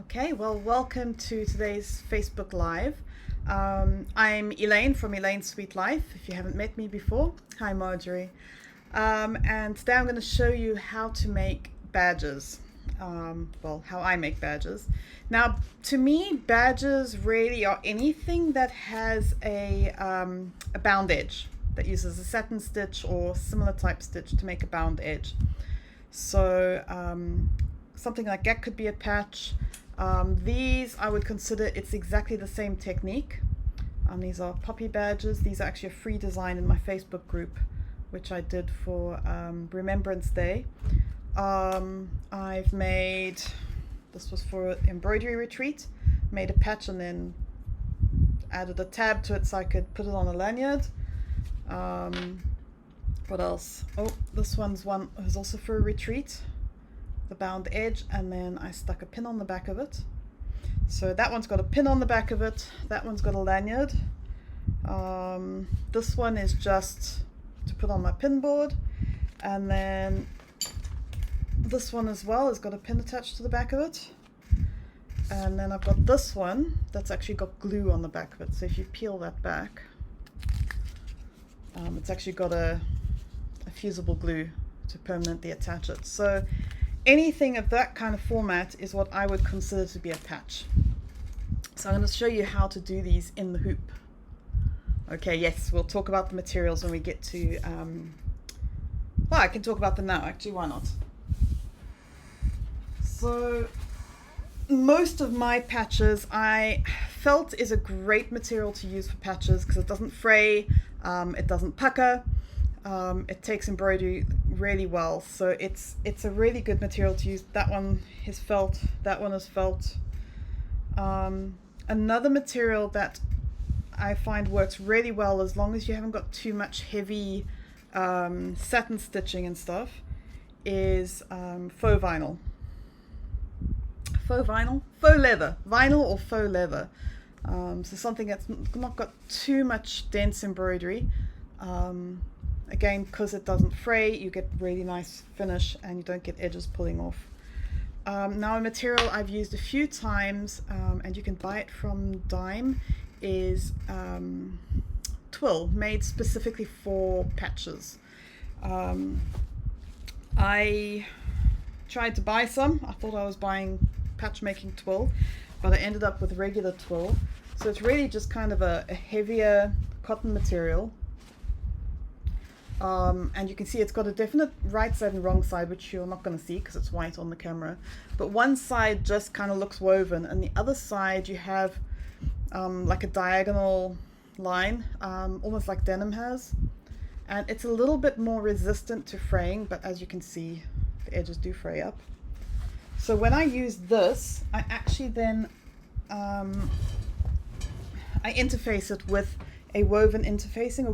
Okay, well, welcome to today's Facebook Live. I'm Elaine from Elaine's Sweet Life, if you haven't met me before. Hi, Marjorie. And today I'm going to show you how to make badges. Well, how I make badges. Now, to me, badges really are anything that has a bound edge, that uses a satin stitch or similar type stitch to make a bound edge. So something like that could be a patch. These I would consider it's exactly the same technique. These are poppy badges. These are actually a free design in my Facebook group, which I did for Remembrance Day. I've made, this was for embroidery retreat, made a patch and then added a tab to it so I could put it on a lanyard. What else? Oh, this one's one was also for a retreat, the bound edge, and then I stuck a pin on the back of it. So that one's got a pin on the back of it, that one's got a lanyard. This one is just to put on my pin board, and then this one as well has got a pin attached to the back of it. And then I've got this one that's actually got glue on the back of it, so if you peel that back, it's actually got a fusible glue to permanently attach it. So anything of that kind of format is what I would consider to be a patch. So I'm going to show you how to do these in the hoop. Okay, yes, we'll talk about the materials when we get to, well, I can talk about them now, actually, why not? So most of my patches I felt is a great material to use for patches because it doesn't fray, it doesn't pucker. It takes embroidery really well, so it's a really good material to use. That one is felt, that one is felt. Another material that I find works really well as long as you haven't got too much heavy satin stitching and stuff is faux vinyl. Faux vinyl? Faux leather. Vinyl or faux leather. So something that's not got too much dense embroidery. Again, because it doesn't fray, you get really nice finish and you don't get edges pulling off. Now a material I've used a few times, and you can buy it from Dime, is twill, made specifically for patches. I tried to buy some. I thought I was buying patch making twill, but I ended up with regular twill. So it's really just kind of a heavier cotton material. And you can see it's got a definite right side and wrong side, which you're not going to see because it's white on the camera. But one side just kind of looks woven, and the other side you have like a diagonal line, almost like denim has. And it's a little bit more resistant to fraying, but as you can see, the edges do fray up. So when I use this, I actually then I interface it with a woven interfacing, a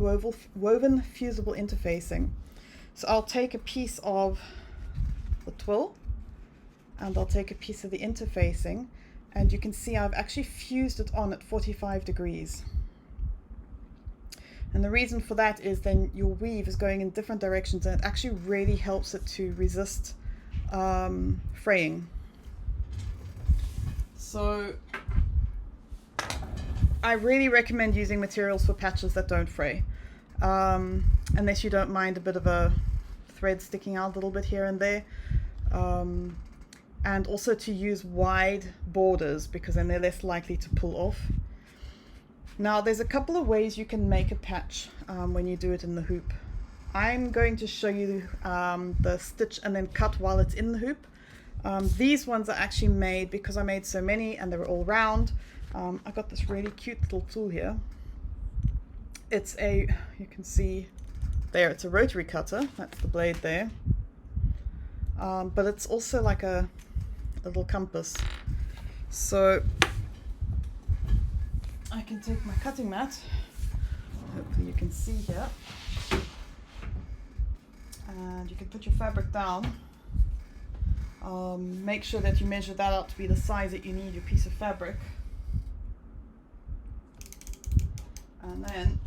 woven fusible interfacing. So I'll take a piece of the twill and I'll take a piece of the interfacing, and you can see I've actually fused it on at 45 degrees. And the reason for that is then your weave is going in different directions, and it actually really helps it to resist fraying. So I really recommend using materials for patches that don't fray, unless you don't mind a bit of a thread sticking out a little bit here and there, and also to use wide borders because then they're less likely to pull off. Now there's a couple of ways you can make a patch when you do it in the hoop. I'm going to show you the stitch and then cut while it's in the hoop. These ones are actually made because I made so many and they were all round. I got this really cute little tool here. It's a, you can see there, it's a rotary cutter. That's the blade there. But it's also like a little compass. So I can take my cutting mat, hopefully you can see here, and you can put your fabric down. Make sure that you measure that out to be the size that you need your piece of fabric. And then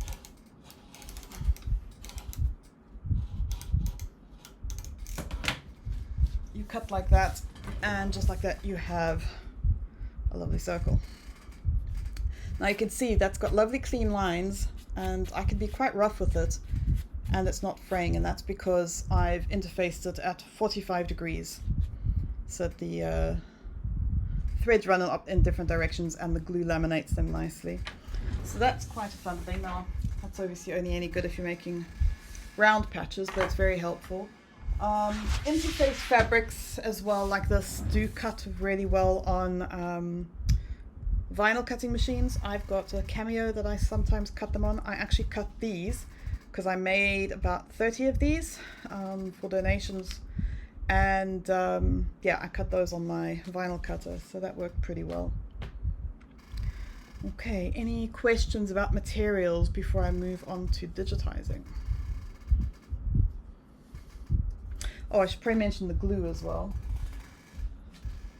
you cut like that, and just like that you have a lovely circle. Now you can see that's got lovely clean lines, and I can be quite rough with it and it's not fraying, and that's because I've interfaced it at 45 degrees so that the threads run up in different directions and the glue laminates them nicely. So that's quite a fun thing. Now that's obviously only any good if you're making round patches, but it's very helpful. Interface fabrics as well, like this, do cut really well on vinyl cutting machines. I've got a Cameo that I sometimes cut them on. I actually cut these because I made about 30 of these for donations, and yeah, I cut those on my vinyl cutter, so that worked pretty well. Okay, any questions about materials before I move on to digitizing? Oh, I should probably mention the glue as well.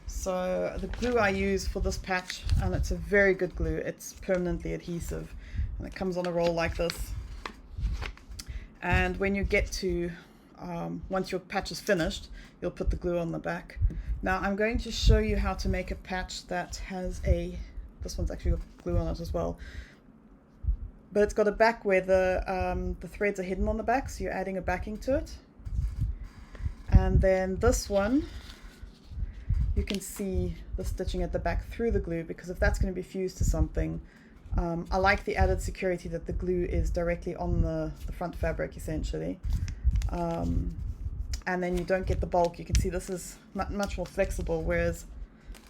So the glue I use for this patch, and it's a very good glue, it's permanently adhesive, and it comes on a roll like this. And when you get to, once your patch is finished, you'll put the glue on the back. Now I'm going to show you how to make a patch that has this one's actually got glue on it as well, but it's got a back where the threads are hidden on the back, so you're adding a backing to it. And then this one, you can see the stitching at the back through the glue, because if that's going to be fused to something, I like the added security that the glue is directly on the front fabric essentially. And then you don't get the bulk. You can see this is much more flexible, whereas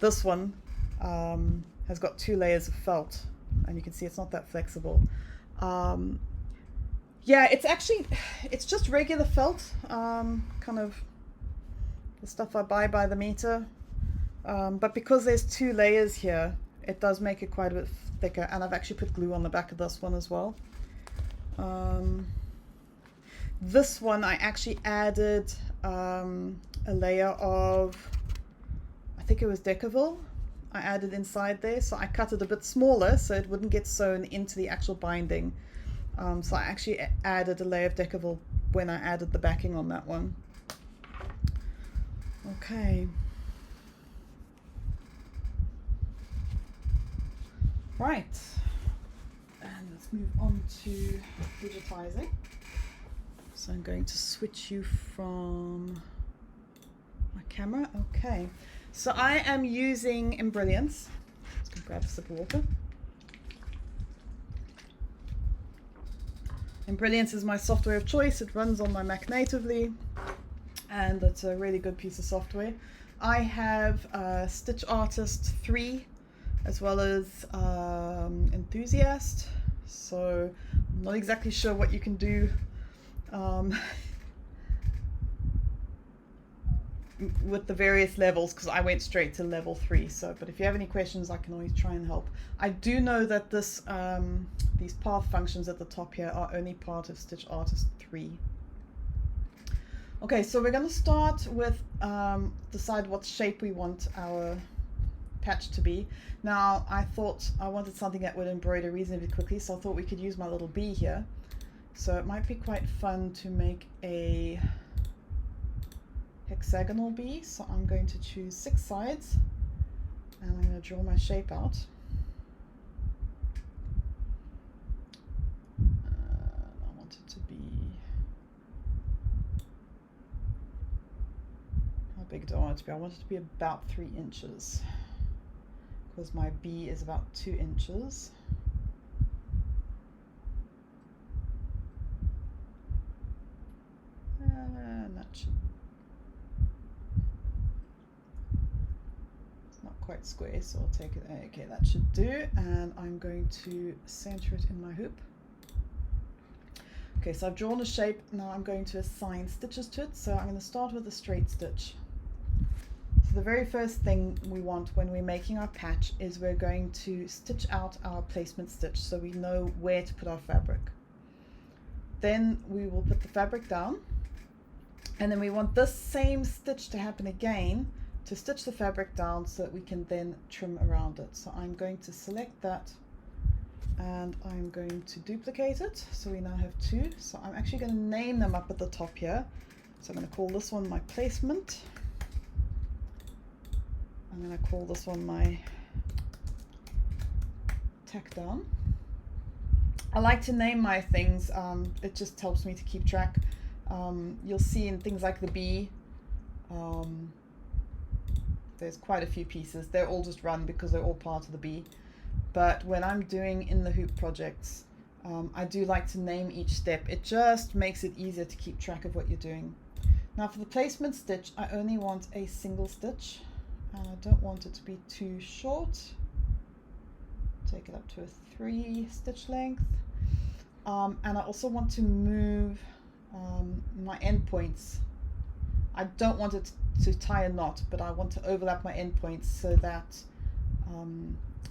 this one has got 2 layers of felt, and you can see it's not that flexible. Yeah, it's just regular felt, kind of the stuff I buy by the meter, but because there's 2 layers here, it does make it quite a bit thicker, and I've actually put glue on the back of this one as well. This one I actually added a layer of, I think it was Decaville, I added inside there, so I cut it a bit smaller so it wouldn't get sewn into the actual binding. So I actually added a layer of Decaville when I added the backing on that one. Okay. Right. And let's move on to digitizing. So I'm going to switch you from my camera. Okay. So I am using Embrilliance. Just gonna grab a sip of water. Embrilliance is my software of choice. It runs on my Mac natively, and it's a really good piece of software. I have Stitch Artist 3 as well as Enthusiast, so I'm not exactly sure what you can do with the various levels, because I went straight to level 3. So, but if you have any questions, I can always try and help. I do know that this these path functions at the top here are only part of Stitch Artist 3. Okay, so we're going to start with decide what shape we want our patch to be. Now I thought I wanted something that would embroider reasonably quickly, so I thought we could use my little bee here. So it might be quite fun to make a hexagonal bee. So I'm going to choose 6 sides, and I'm going to draw my shape out. I want it to be, how big do I want it to be? I want it to be about 3 inches, because my bee is about 2 inches. And that should, it's not quite square, so I'll take it. Okay, that should do. And I'm going to center it in my hoop. Okay, so I've drawn a shape. Now I'm going to assign stitches to it. So I'm going to start with a straight stitch. So the very first thing we want when we're making our patch is we're going to stitch out our placement stitch so we know where to put our fabric. Then we will put the fabric down, and then we want this same stitch to happen again to stitch the fabric down so that we can then trim around it. So I'm going to select that, and I'm going to duplicate it, so we now have 2. So I'm actually going to name them up at the top here. So I'm going to call this one my placement. I'm going to call this one my tack down. I like to name my things, it just helps me to keep track. You'll see in things like the bee, there's quite a few pieces. They're all just run because they're all part of the bee. But when I'm doing in the hoop projects, I do like to name each step. It just makes it easier to keep track of what you're doing. Now for the placement stitch, I only want a single stitch. And I don't want it to be too short. Take it up to a 3 stitch length. And I also want to move my endpoints. I don't want it to tie a knot, but I want to overlap my endpoints so that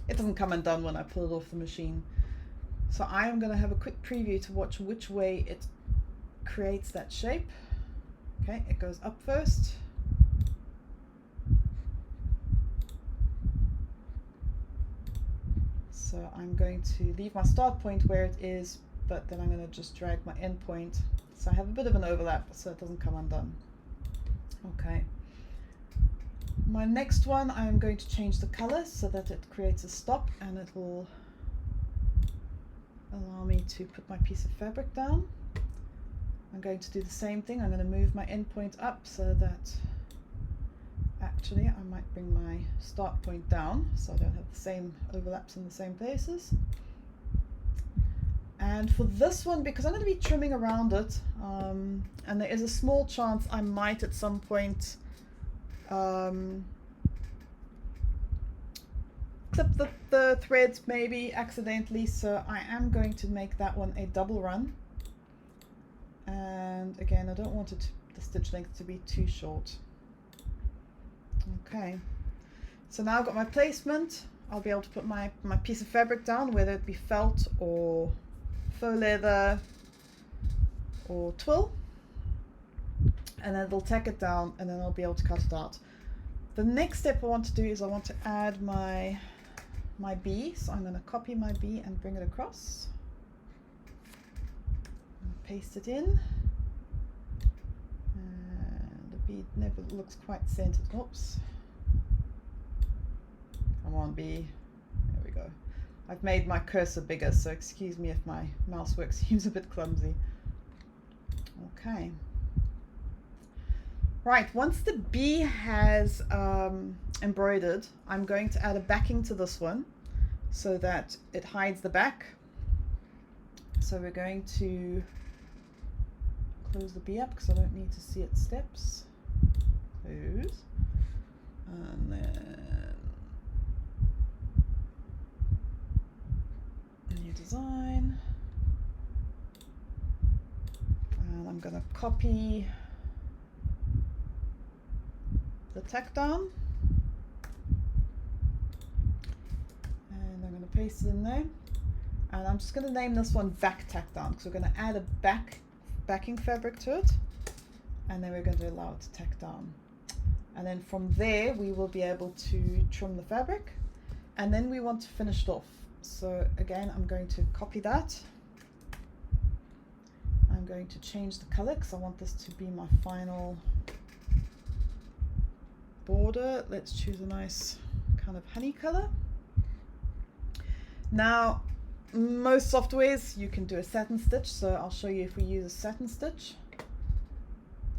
it doesn't come undone when I pull it off the machine. So I am going to have a quick preview to watch which way it creates that shape. Okay, it goes up first. So I'm going to leave my start point where it is, but then I'm going to just drag my end point. So I have a bit of an overlap so it doesn't come undone. Okay. My next one, I'm going to change the color so that it creates a stop, and it will allow me to put my piece of fabric down. I'm going to do the same thing. I'm going to move my end point up so that actually I might bring my start point down so I don't have the same overlaps in the same places. And for this one, because I'm going to be trimming around it, and there is a small chance I might at some point clip the threads maybe accidentally, so I am going to make that one a double run. And again, I don't want the stitch length to be too short. Okay, so now I've got my placement. I'll be able to put my piece of fabric down, whether it be felt or faux leather or twill, and then it'll tack it down, and then I'll be able to cut it out. The next step I want to do is I want to add my bee, so I'm going to copy my bee and bring it across. Paste it in, and the bee never looks quite centered. Oops. Come on, bee. There we go. I've made my cursor bigger, so excuse me if my mouse work seems a bit clumsy. Okay. Right, once the bee has embroidered, I'm going to add a backing to this one so that it hides the back. So we're going to close the bee up because I don't need to see its steps. Close. And then new design. And I'm going to copy the tack down. And I'm going to paste it in there. And I'm just going to name this one back tack down because we're going to add a backing fabric to it, and then we're going to allow it to tack down. And then from there we will be able to trim the fabric, and then we want to finish it off. So again, I'm going to copy that. I'm going to change the color because I want this to be my final border. Let's choose a nice kind of honey color. Now, most softwares you can do a satin stitch, so I'll show you if we use a satin stitch.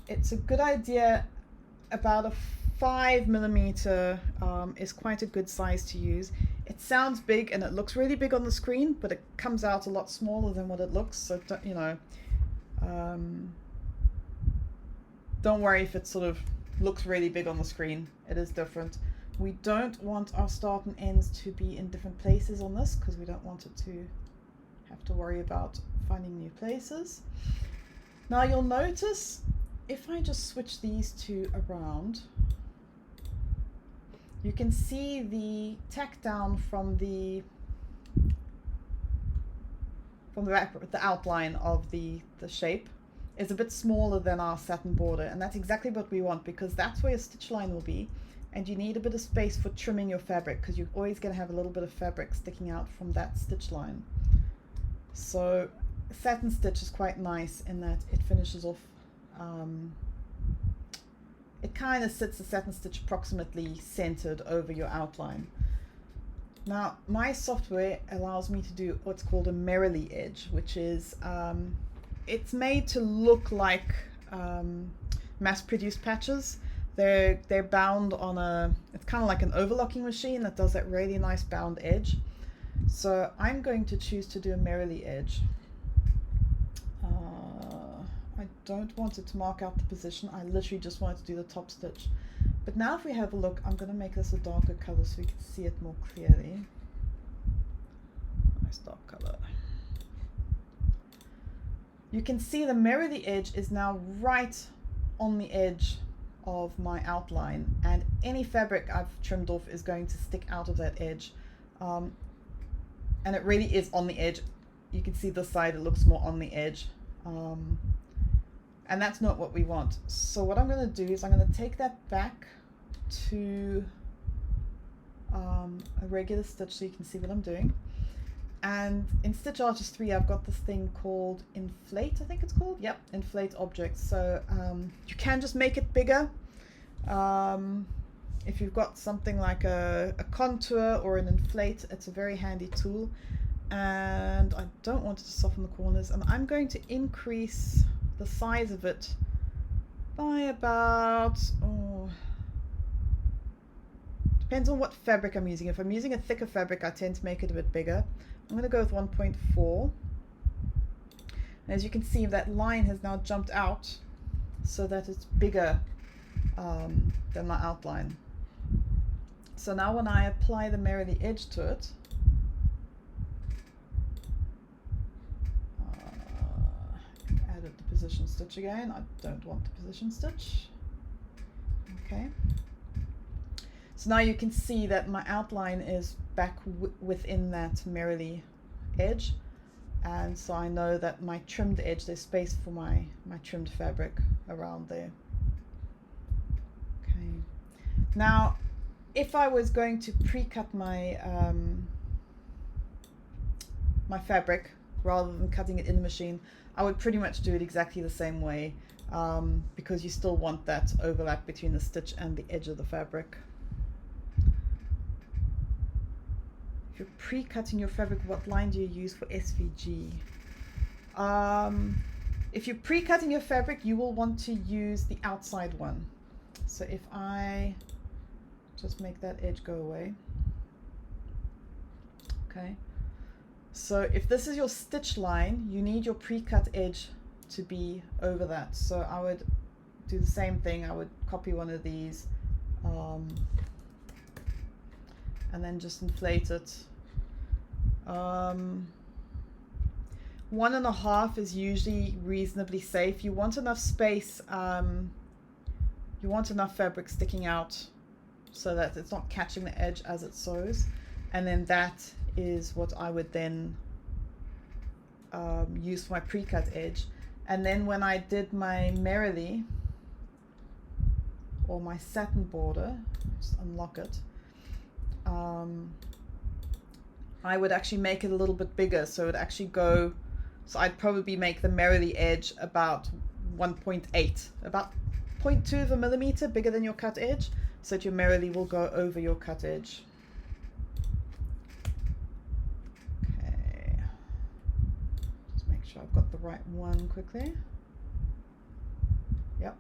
It's a good idea. About a 5mm is quite a good size to use. It sounds big and it looks really big on the screen, but it comes out a lot smaller than what it looks. So you know, don't worry if it sort of looks really big on the screen. It is different. We don't want our start and ends to be in different places on this because we don't want it to have to worry about finding new places. Now you'll notice if I just switch these two around, you can see the tack down from the outline of the shape is a bit smaller than our satin border, and that's exactly what we want because that's where your stitch line will be. And you need a bit of space for trimming your fabric because you're always going to have a little bit of fabric sticking out from that stitch line. So satin stitch is quite nice in that it finishes off, it kind of sits the satin stitch approximately centered over your outline. Now, my software allows me to do what's called a Merrily Edge, which is, it's made to look like mass-produced patches. They're bound on it's kind of like an overlocking machine that does that really nice bound edge. So I'm going to choose to do a Merrily Edge. I don't want it to mark out the position. I literally just want it to do the top stitch. But now if we have a look, I'm going to make this a darker color so we can see it more clearly. Nice dark color. You can see the Merrily Edge is now right on the edge of my outline, and any fabric I've trimmed off is going to stick out of that edge. And it really is on the edge. You can see this side, it looks more on the edge. And that's not what we want. So what I'm going to do is I'm going to take that back to a regular stitch so you can see what I'm doing. And in Stitch Artist 3, I've got this thing called Inflate, I think it's called. Yep, Inflate Objects. So you can just make it bigger. If you've got something like a contour or an inflate, it's a very handy tool. And I don't want it to soften the corners. And I'm going to increase the size of it by about, depends on what fabric I'm using. If I'm using a thicker fabric, I tend to make it a bit bigger. I'm going to go with 1.4. And as you can see, that line has now jumped out so that it's bigger than my outline. So now when I apply the Merrily Edge to it, added the position stitch again. I don't want the position stitch. Okay. So now you can see that my outline is back within that Merrily Edge. And so I know that my trimmed edge, there's space for my trimmed fabric around there. Okay. Now, if I was going to pre-cut my my fabric rather than cutting it in the machine, I would pretty much do it exactly the same way, because you still want that overlap between the stitch and the edge of the fabric. If you're pre-cutting your fabric, what line do you use for SVG? If you're pre-cutting your fabric, you will want to use the outside one. So if I just make that edge go away. Okay. So if this is your stitch line, you need your pre-cut edge to be over that. So I would do the same thing. I would copy one of these and then just inflate it. 1.5 is usually reasonably safe. You want enough space, you want enough fabric sticking out so that it's not catching the edge as it sews. And then that is what I would then use for my pre-cut edge. And then when I did my Merrily or my satin border, just unlock it, I would actually make it a little bit bigger, so it would actually go, so I'd probably make the Merrily edge about 1.8, about 0.2 of a millimeter bigger than your cut edge, so that your Merrily will go over your cut edge. Okay, just make sure I've got the right one quickly. Yep.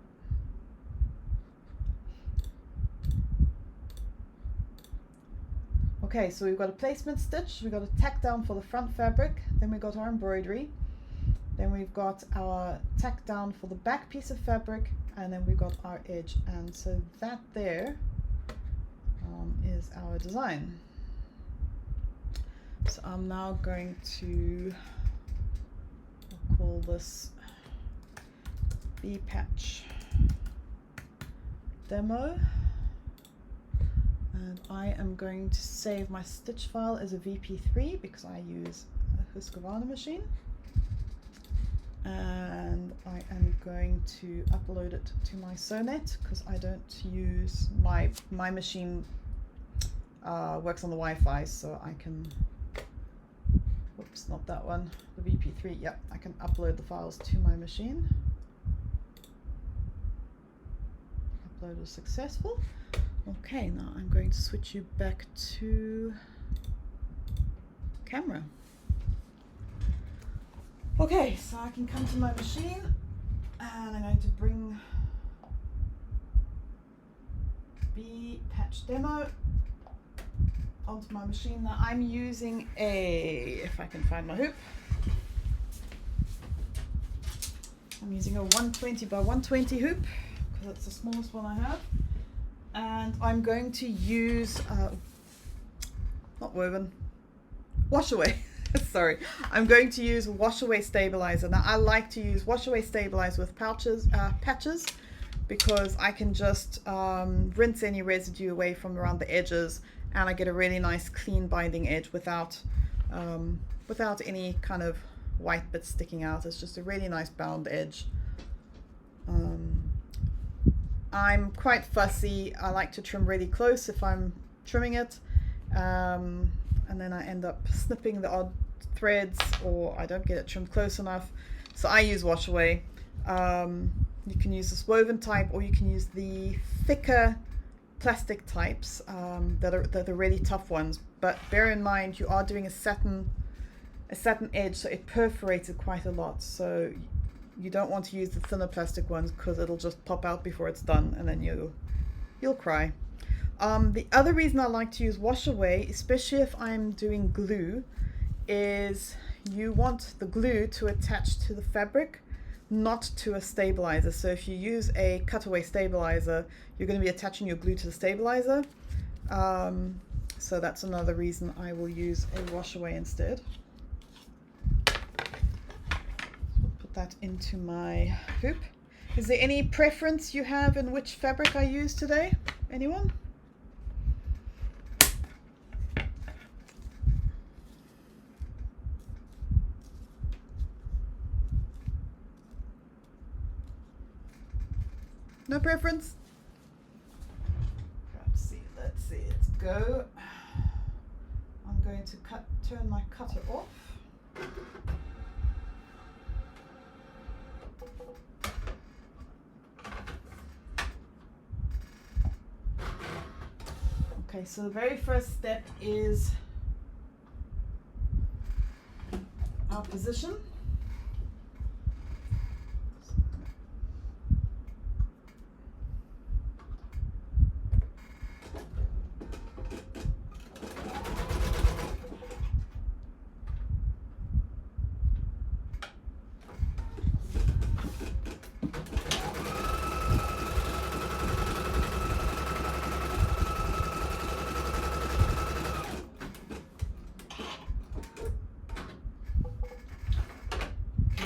Okay, so we've got a placement stitch, we've got a tack down for the front fabric, then we've got our embroidery, then we've got our tack down for the back piece of fabric, and then we've got our edge. And so that there is our design. So I'm now going to call this B-Patch Demo. And I am going to save my stitch file as a VP3 because I use a Husqvarna machine. And I am going to upload it to my Sewnet because I don't use my machine works on the Wi-Fi, so I can, whoops, not that one, the VP3, yep, I can upload the files to my machine. Upload was successful. Okay, now I'm going to switch you back to camera. Okay, so I can come to my machine and I'm going to bring the patch demo onto my machine. Now I'm using if I can find my hoop, I'm using a 120 by 120 hoop because it's the smallest one I have, and I'm going to use not woven, Washaway. Sorry, I'm going to use Washaway Stabilizer. Now I like to use Washaway Stabilizer with patches because I can just rinse any residue away from around the edges, and I get a really nice clean binding edge without any kind of white bits sticking out. It's just a really nice bound edge. I'm quite fussy. I like to trim really close if I'm trimming it, and then I end up snipping the odd threads, or I don't get it trimmed close enough. So I use Washaway. You can use this woven type, or you can use the thicker plastic types that are the really tough ones. But bear in mind, you are doing a satin edge, so it perforates it quite a lot. So you don't want to use the thinner plastic ones because it'll just pop out before it's done, and then you'll cry. The other reason I like to use Washaway, especially if I'm doing glue, is you want the glue to attach to the fabric, not to a stabilizer. So if you use a cutaway stabilizer, you're going to be attaching your glue to the stabilizer. So that's another reason I will use a Washaway instead. Put that into my hoop. Is there any preference you have in which fabric I use today? Anyone? No preference? Let's see it go. I'm going to turn my cutter off. Okay, so the very first step is our position.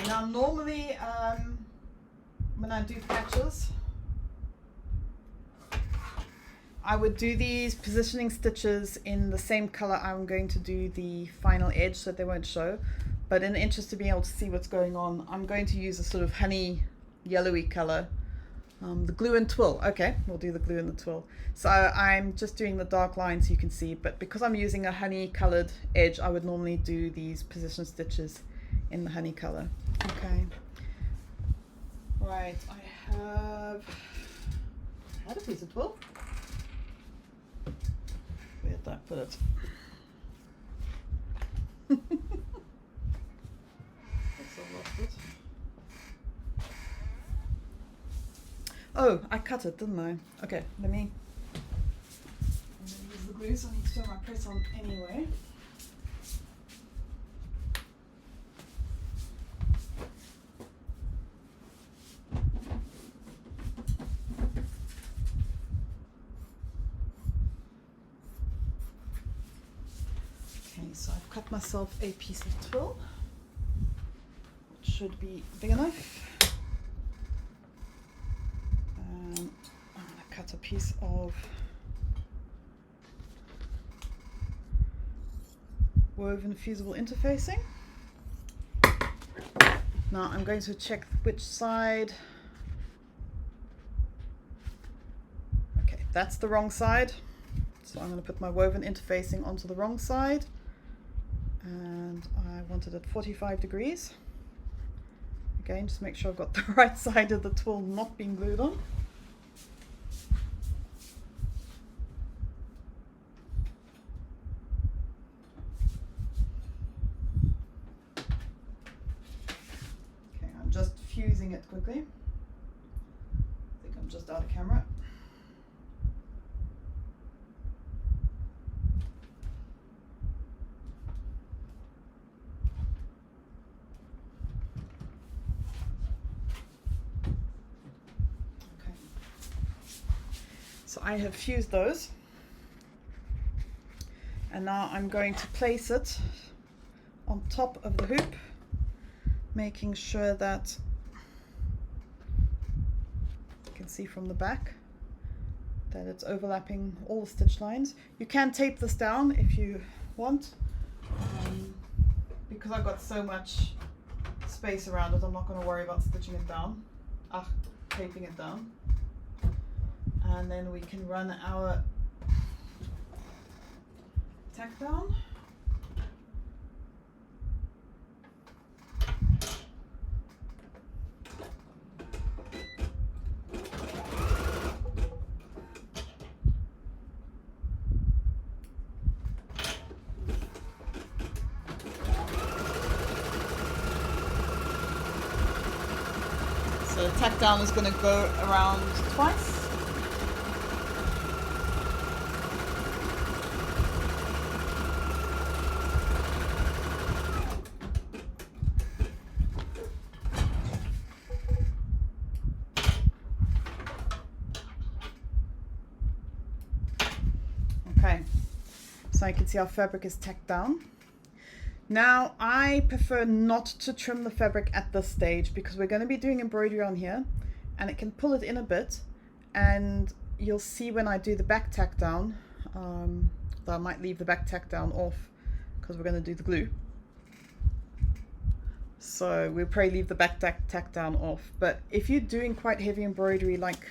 Now normally when I do patches, I would do these positioning stitches in the same color I'm going to do the final edge, so they won't show. But in the interest of being able to see what's going on, I'm going to use a sort of honey yellowy color. The glue and twill. Okay, we'll do the glue and the twill. So I'm just doing the dark lines so you can see, but because I'm using a honey colored edge, I would normally do these position stitches in the honey color. Okay. Right, I had a piece of twill. Where did I put it? Looks I lost it. Oh, I cut it, didn't I? Okay, I'm gonna use the glue, so I need to turn my press on anyway. So I've cut myself a piece of twill, which should be big enough. I'm going to cut a piece of woven fusible interfacing. Now I'm going to check which side. Okay, that's the wrong side. So I'm going to put my woven interfacing onto the wrong side. And I want it at 45 degrees. Again, just make sure I've got the right side of the twill not being glued on. quickly. I think I'm just out of camera. Okay. So I have fused those. And now I'm going to place it on top of the hoop, making sure that you can see from the back that it's overlapping all the stitch lines. You can tape this down if you want. Because I've got so much space around it, I'm not going to worry about stitching it down. Taping it down. And then we can run our tack down. So the tack down is going to go around twice. Okay, so you can see our fabric is tacked down. Now I prefer not to trim the fabric at this stage because we're going to be doing embroidery on here and it can pull it in a bit, and you'll see when I do the back tack down that I might leave the back tack down off because we're going to do the glue. So we'll probably leave the back tack down off, but if you're doing quite heavy embroidery, like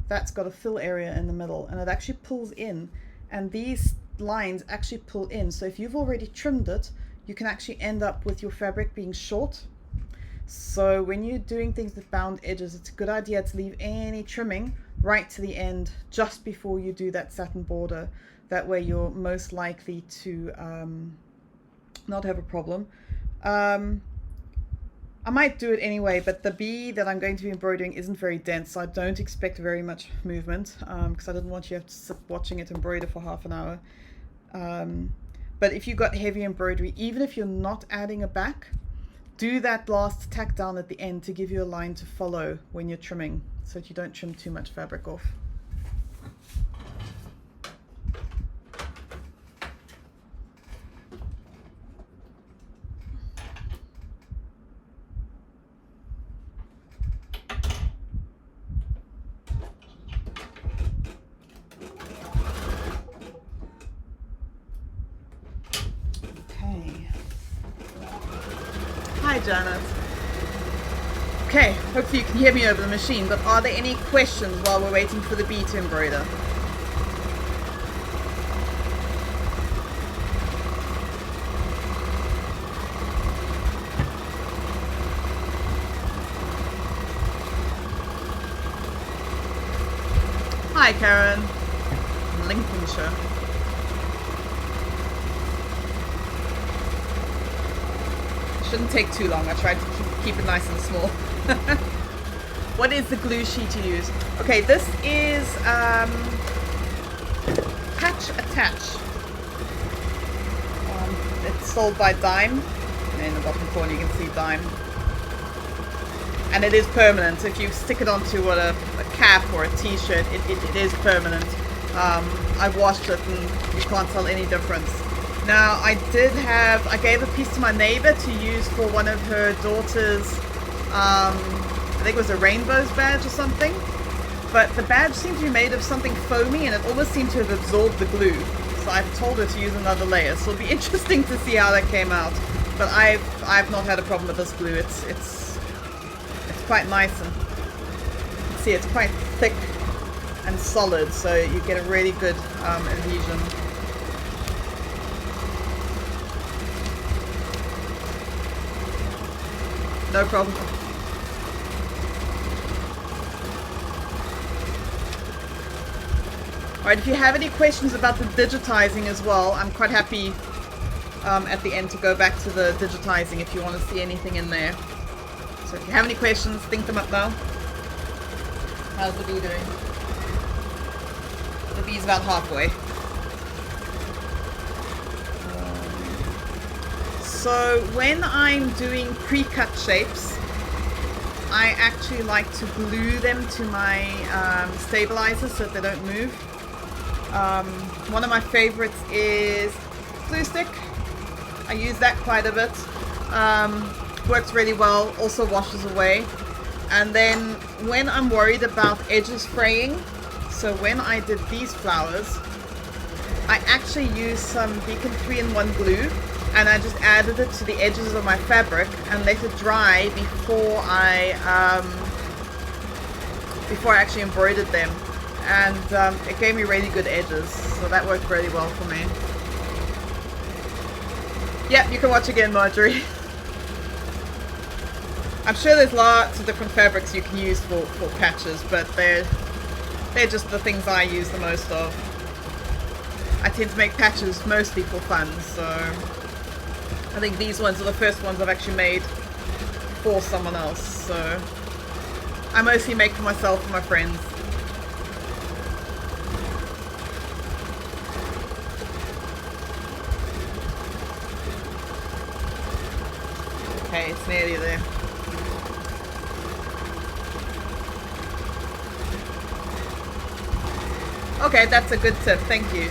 that's got a fill area in the middle and it actually pulls in, and these lines actually pull in, so if you've already trimmed it you can actually end up with your fabric being short. So when you're doing things with bound edges, it's a good idea to leave any trimming right to the end just before you do that satin border. That way you're most likely to not have a problem. I might do it anyway, but the bee that I'm going to be embroidering isn't very dense, so I don't expect very much movement because I didn't want you to have to sit watching it embroider for half an hour. But if you've got heavy embroidery, even if you're not adding a back, do that last tack down at the end to give you a line to follow when you're trimming, so that you don't trim too much fabric off. Hi Janet. Okay, hopefully you can hear me over the machine, but are there any questions while we're waiting for the bee to embroider? Hi Karen, Lincolnshire. Shouldn't take too long. I tried to keep it nice and small. What is the glue sheet you use? Okay, this is Patch Attach. It's sold by Dime. In the bottom corner you can see Dime. And it is permanent. If you stick it onto a cap or a t-shirt, it is permanent. I've washed it and you can't tell any difference. Now, I gave a piece to my neighbor to use for one of her daughter's, I think it was a rainbows badge or something. But the badge seemed to be made of something foamy and it almost seemed to have absorbed the glue. So I've told her to use another layer. So it'll be interesting to see how that came out. But I've not had a problem with this glue. It's quite nice, and you can see it's quite thick and solid, so you get a really good adhesion. No problem. Alright, if you have any questions about the digitizing as well, I'm quite happy at the end to go back to the digitizing if you want to see anything in there. So if you have any questions, think them up now. How's the bee doing? The bee's about halfway. So when I'm doing pre-cut shapes, I actually like to glue them to my stabilizer so that they don't move. One of my favorites is glue stick. I use that quite a bit. Works really well, also washes away. And then when I'm worried about edges fraying, so when I did these flowers, I actually used some Beacon 3-in-1 glue, and I just added it to the edges of my fabric and let it dry before I actually embroidered them. And it gave me really good edges, so that worked really well for me. Yep, you can watch again, Marjorie. I'm sure there's lots of different fabrics you can use for patches, but they're just the things I use the most of. I tend to make patches mostly for fun, so I think these ones are the first ones I've actually made for someone else, so I mostly make for myself and my friends. Okay, it's nearly there. Okay, that's a good tip, thank you.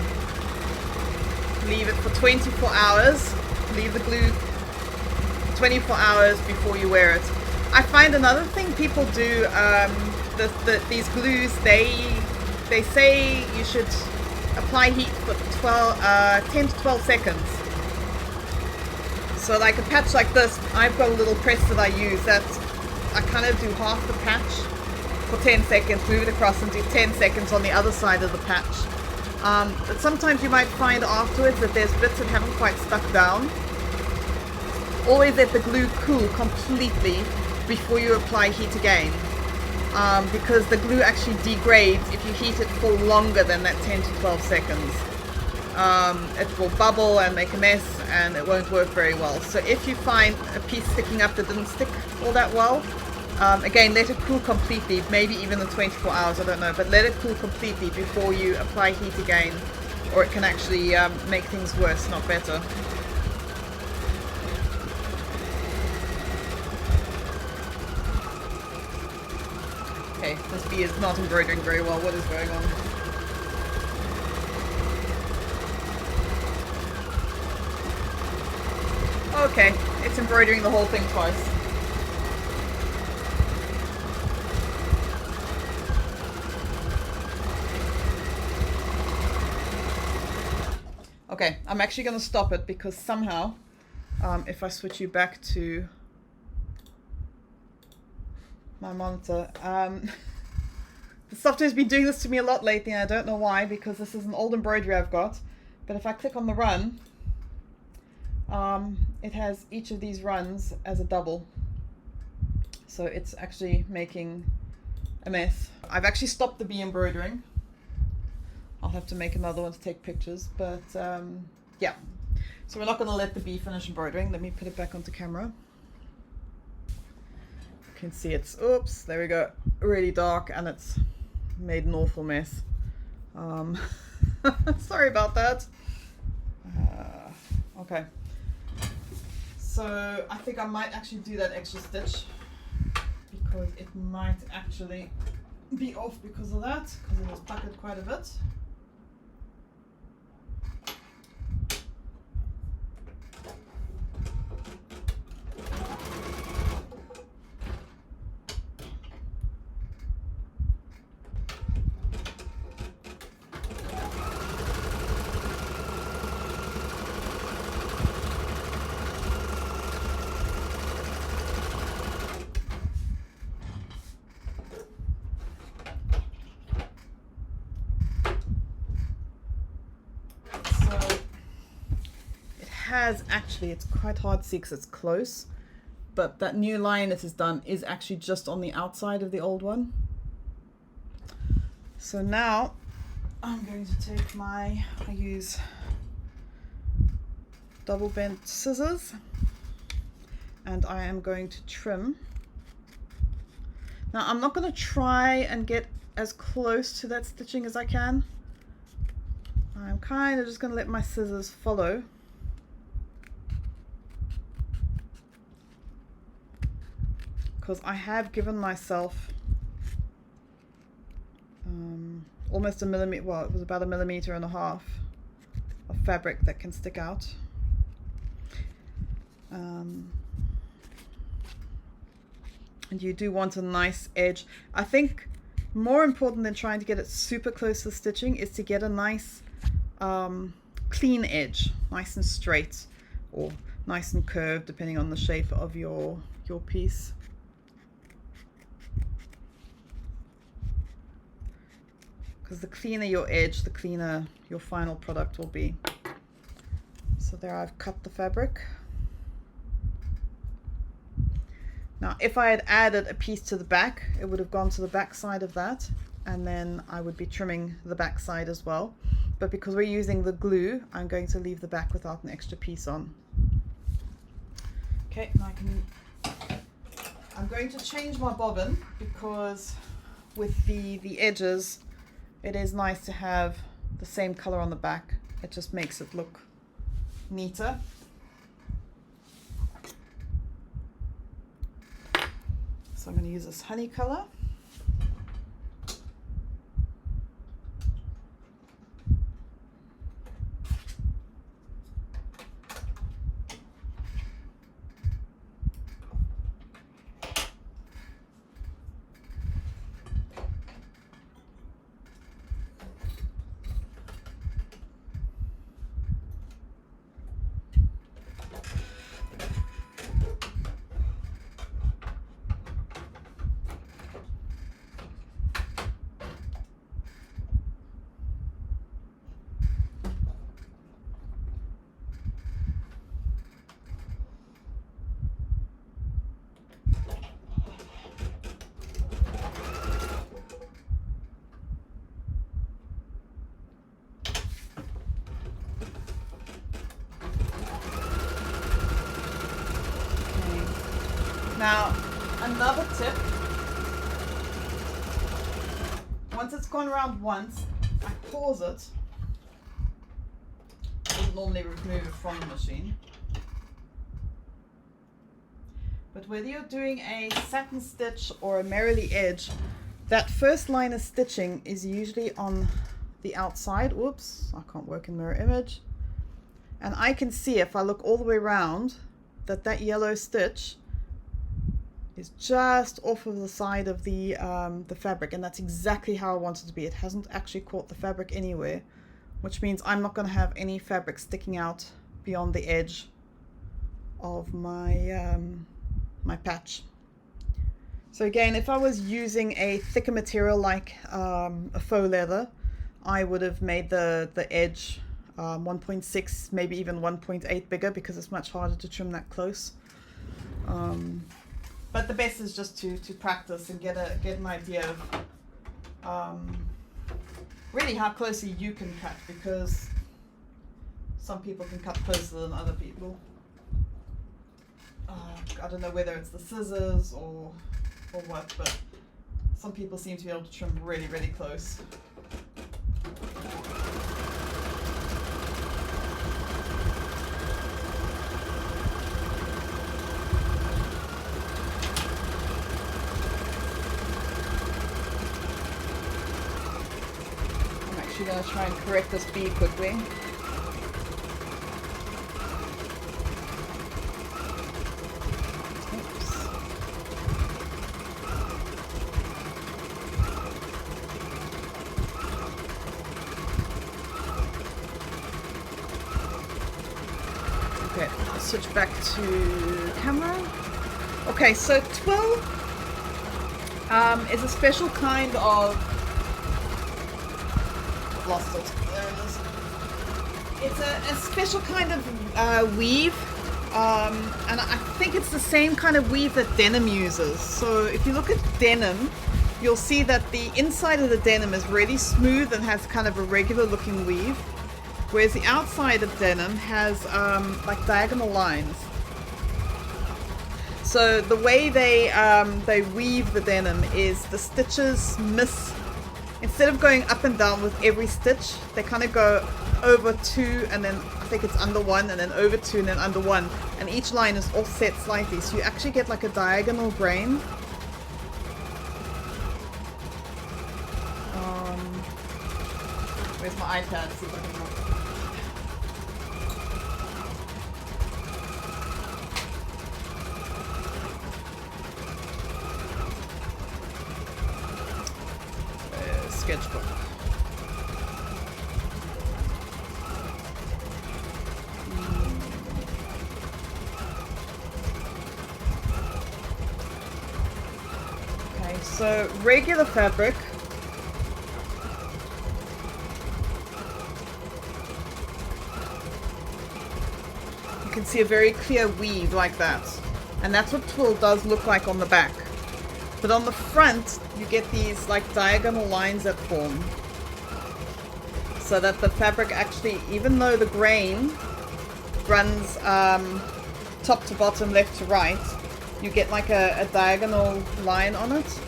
Leave it for 24 hours. Leave the glue 24 hours before you wear it. I find another thing people do, these glues, they say you should apply heat for 10 to 12 seconds. So like a patch like this, I've got a little press that I use that I kind of do half the patch for 10 seconds, move it across and do 10 seconds on the other side of the patch. But sometimes you might find afterwards that there's bits that haven't quite stuck down. Always let the glue cool completely before you apply heat again, because the glue actually degrades if you heat it for longer than that 10 to 12 seconds. It will bubble and make a mess and it won't work very well. So if you find a piece sticking up that didn't stick all that well, again, let it cool completely, maybe even in 24 hours, I don't know, but let it cool completely before you apply heat again, or it can actually make things worse, not better. Okay, this bee is not embroidering very well. What is going on? Okay, it's embroidering the whole thing twice. Okay, I'm actually going to stop it because somehow, if I switch you back to my monitor, the software's been doing this to me a lot lately and I don't know why, because this is an old embroidery I've got. But if I click on the run, it has each of these runs as a double. So it's actually making a mess. I've actually stopped the bee embroidering. I'll have to make another one to take pictures, but yeah. So we're not going to let the bee finish embroidering. Let me put it back onto camera. You can see it's, oops, there we go, really dark, and it's made an awful mess. Sorry about that. Okay. So I think I might actually do that extra stitch because it might actually be off because of that, because it was puckered quite a bit. Actually, it's quite hard to see because it's close, but that new line it has done is actually just on the outside of the old one. So now I'm going to take I use double bent scissors, and I am going to trim Now I'm not going to try and get as close to that stitching as I can. I'm kind of just going to let my scissors follow. Because I have given myself almost a millimeter, well, it was about 1.5 millimeters of fabric that can stick out. And you do want a nice edge. I think more important than trying to get it super close to the stitching is to get a nice clean edge, nice and straight or nice and curved depending on the shape of your piece. Because the cleaner your edge, the cleaner your final product will be. So there I've cut the fabric. Now if I had added a piece to the back, it would have gone to the back side of that, and then I would be trimming the back side as well. But because we're using the glue, I'm going to leave the back without an extra piece on. Okay, now I'm going to change my bobbin, because with the edges, it is nice to have the same color on the back. It just makes it look neater. So I'm going to use this honey color. Now, another tip, once it's gone around once, I pause it. I would normally remove it from the machine. But whether you're doing a Satin Stitch or a Merrily Edge, that first line of stitching is usually on the outside. Oops, I can't work in mirror image. And I can see, if I look all the way around, that yellow stitch is just off of the side of the fabric, and that's exactly how I want it to be. It hasn't actually caught the fabric anywhere, which means I'm not going to have any fabric sticking out beyond the edge of my my patch. So again, if I was using a thicker material like a faux leather, I would have made the edge 1.6, maybe even 1.8 bigger, because it's much harder to trim that close. But the best is just to practice and get an idea of really how closely you can cut, because some people can cut closer than other people. I don't know whether it's the scissors or what, but some people seem to be able to trim really, really close. I'm going to try and correct this bead quickly. Oops. Okay, I'll switch back to camera. Okay, so twill is a special kind of, lost it. There it is. It's a special kind of weave, and I think it's the same kind of weave that denim uses. So if you look at denim, you'll see that the inside of the denim is really smooth and has kind of a regular looking weave, whereas the outside of denim has like diagonal lines. So the way they weave the denim is the stitches miss. Instead of going up and down with every stitch, they kind of go over 2 and then I think it's under 1 and then over 2 and then under 1. And each line is offset slightly, so you actually get like a diagonal grain. Where's my iPad? See if I can sketchbook. Okay, so regular fabric. You can see a very clear weave like that. And that's what twill does look like on the back. But on the front, you get these like diagonal lines that form. So that the fabric actually, even though the grain runs top to bottom, left to right, you get like a diagonal line on it.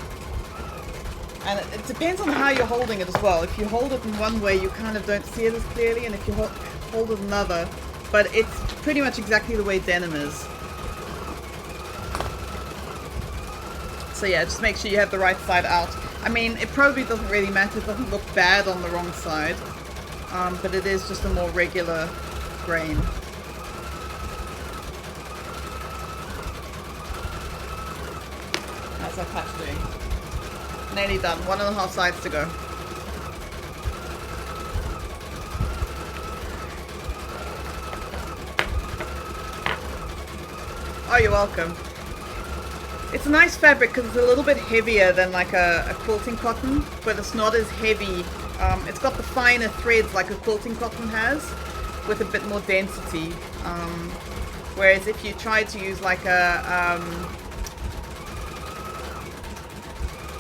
And it depends on how you're holding it as well. If you hold it in one way, you kind of don't see it as clearly, and if you hold it another, but it's pretty much exactly the way denim is. So yeah, just make sure you have the right side out. I mean, it probably doesn't really matter. It doesn't look bad on the wrong side. But it is just a more regular grain. How's that patch doing? Nearly done. 1.5 sides to go. Oh, you're welcome. It's a nice fabric because it's a little bit heavier than like a quilting cotton, but it's not as heavy. It's got the finer threads like a quilting cotton has, with a bit more density. Whereas if you try to use like a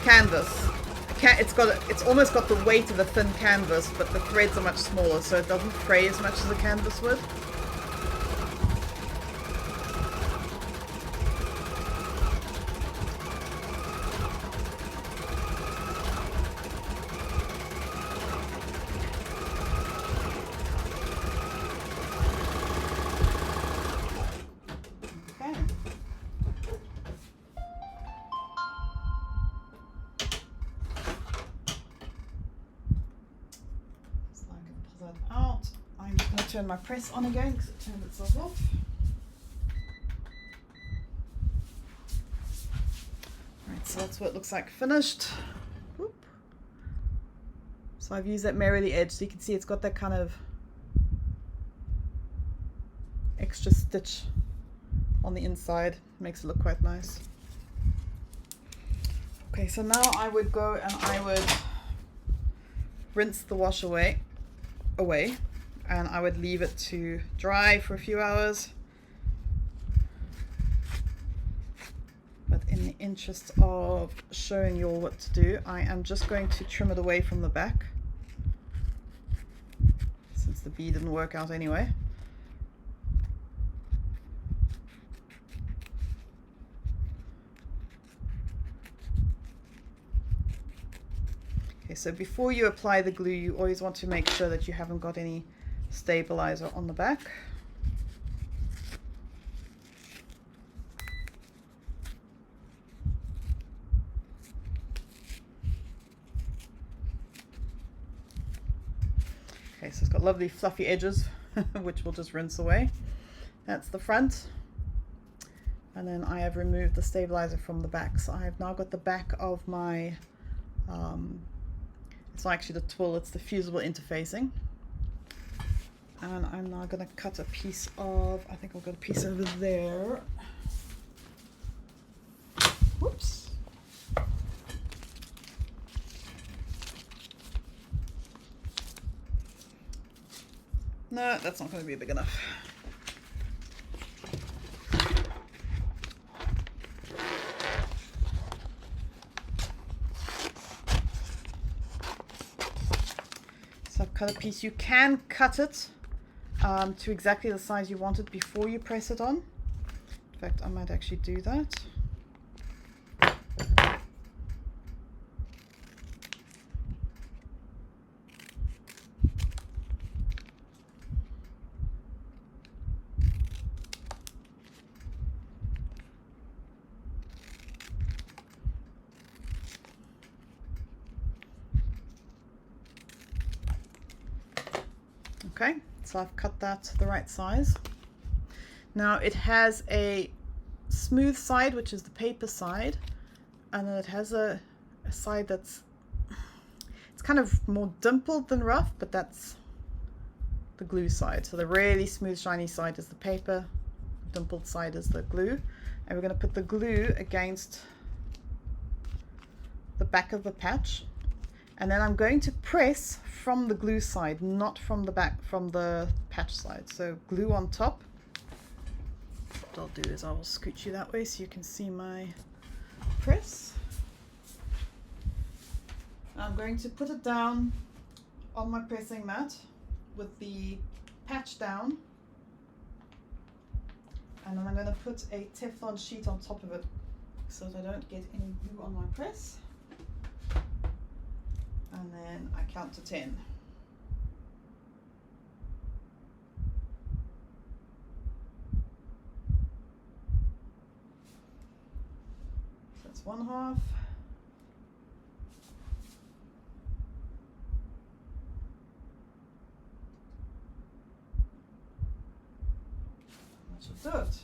canvas, it's almost got the weight of a thin canvas, but the threads are much smaller, so it doesn't fray as much as a canvas would. Out. I'm just going to turn my press on again because it turned itself off. Alright, so that's what it looks like finished. Whoop. So I've used that Merrily Edge, so you can see it's got that kind of extra stitch on the inside. Makes it look quite nice. Okay, so now I would go and I would rinse the wash away, and I would leave it to dry for a few hours. But in the interest of showing you all what to do, I am just going to trim it away from the back, since the bee didn't work out anyway. Okay, so before you apply the glue, you always want to make sure that you haven't got any stabilizer on the back. Okay, so it's got lovely fluffy edges, which we'll just rinse away. That's the front. And then I have removed the stabilizer from the back. So I have now got the back of my, it's not actually the twill, it's the fusible interfacing. And I'm now going to cut a piece of, I think I've got a piece over there. Whoops. No, that's not going to be big enough. So I've cut a piece. You can cut it to exactly the size you want it before you press it on. In fact, I might actually do that. Okay, so I've cut that the right size. Now it has a smooth side, which is the paper side, and then it has a side that's, it's kind of more dimpled than rough, but that's the glue side. So the really smooth shiny side is the paper, the dimpled side is the glue, and we're going to put the glue against the back of the patch. And then I'm going to press from the glue side, not from the back, from the patch side. So glue on top. What I'll do is I will scooch you that way so you can see my press. I'm going to put it down on my pressing mat with the patch down. And then I'm going to put a Teflon sheet on top of it so that I don't get any glue on my press. And then I count to 10. So that's 1/2. That should do it.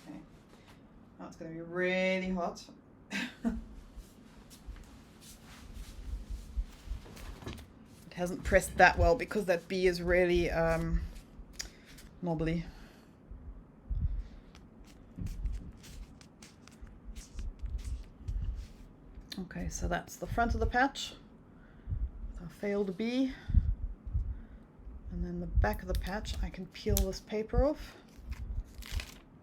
Okay. Now it's going to be really hot. Hasn't pressed that well because that bee is really knobbly. Okay, so that's the front of the patch, our failed bee, and then the back of the patch. I can peel this paper off,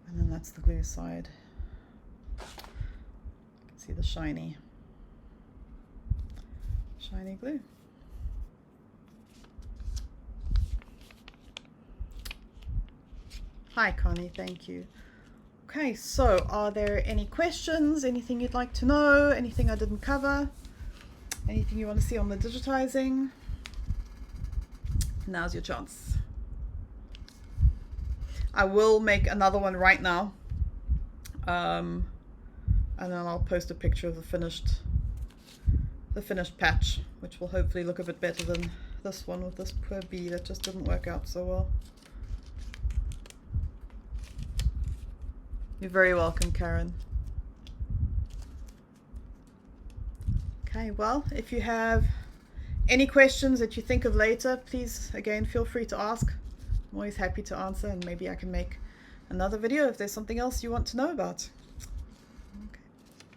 and then that's the glue side. You can see the shiny glue. Hi Connie, thank you. Okay, so are there any questions? Anything you'd like to know? Anything I didn't cover? Anything you want to see on the digitizing? Now's your chance. I will make another one right now. And then I'll post a picture of the finished patch, which will hopefully look a bit better than this one with this poor bee that just didn't work out so well. You're very welcome, Karen. Okay, well, if you have any questions that you think of later, please, again, feel free to ask. I'm always happy to answer, and maybe I can make another video if there's something else you want to know about. Okay.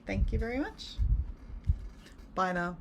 Thank you very much. Bye now.